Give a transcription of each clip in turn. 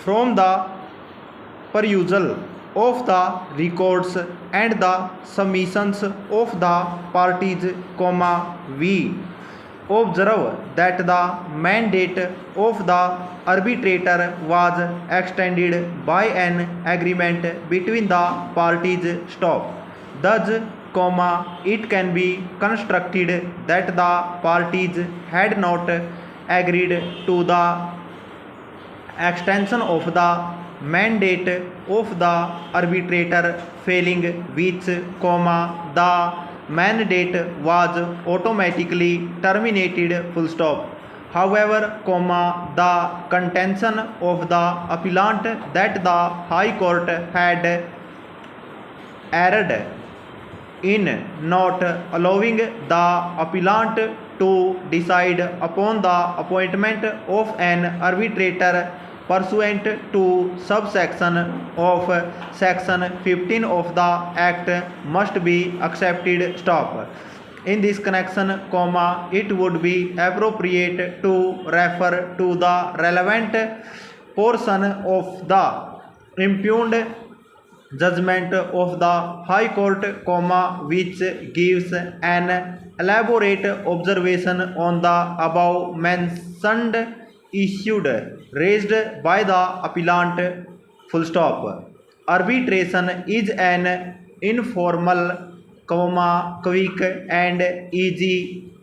from the perusal of the records and the submissions of the parties, we observe that the mandate of the arbitrator was extended by an agreement between the parties. Thus, it can be constructed that the parties had not agreed to the extension of the mandate of the arbitrator, failing which, the mandate was automatically terminated. However, the contention of the appellant that the High Court had erred in not allowing the appellant to decide upon the appointment of an arbitrator pursuant to subsection of section 15 of the Act must be accepted. In this connection, it would be appropriate to refer to the relevant portion of the impugned judgment of the High Court, which gives an elaborate observation on the above mentioned issued raised by the appellant. Arbitration is an informal, quick and easy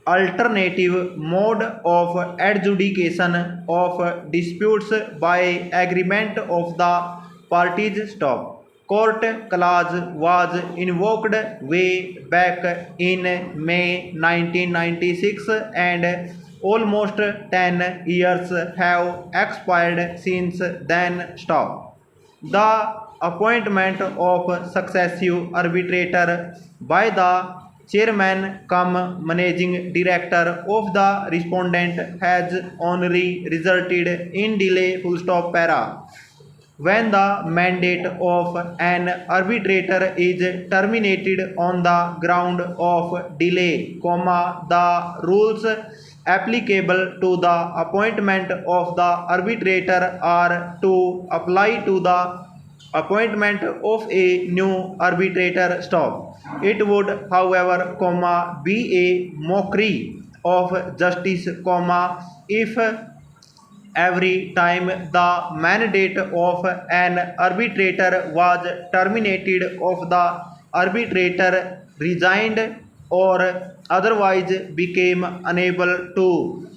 alternative mode of adjudication of disputes by agreement of the parties. Court clause was invoked way back in May 1996 and almost 10 years have expired since then. The appointment of successive arbitrator by the chairman managing director of the respondent has only resulted in delay. When the mandate of an arbitrator is terminated on the ground of delay, the rules applicable to the appointment of the arbitrator are to apply to the appointment of a new arbitrator. It would, however, be a mockery of justice, if every time the mandate of an arbitrator was terminated, of the arbitrator resigned or otherwise became unable to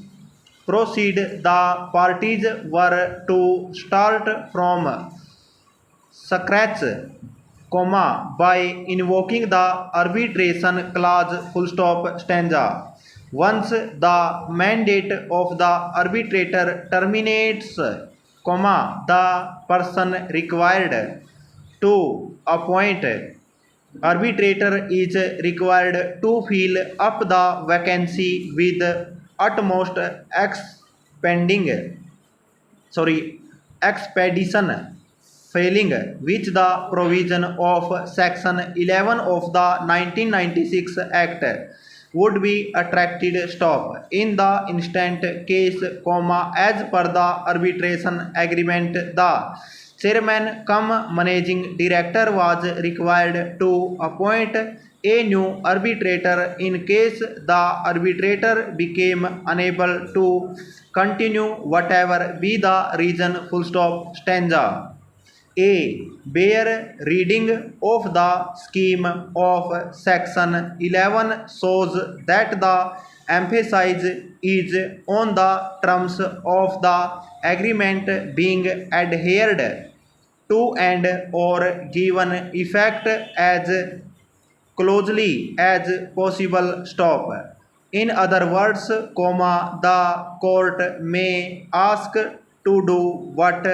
proceed, the parties were to start from scratch, by invoking the arbitration clause. Once the mandate of the arbitrator terminates, the person required to appoint arbitrator is required to fill up the vacancy with utmost expedition, failing which the provision of section 11 of the 1996 Act would be attracted. In the instant case, as per the arbitration agreement, the chairman managing director was required to appoint a new arbitrator in case the arbitrator became unable to continue, whatever be the reason. A bare reading of the scheme of section 11 shows that the emphasis is on the terms of the agreement being adhered to and or given effect as closely as possible. In other words, the court may ask to do what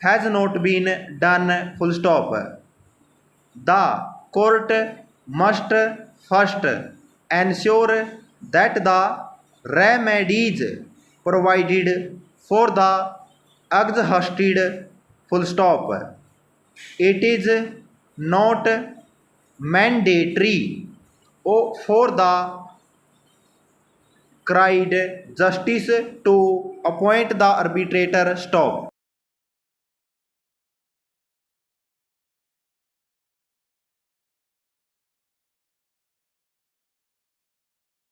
has not been done. The court must first ensure that the remedies provided for the exhausted. It is not mandatory for the cried justice to appoint the arbitrator.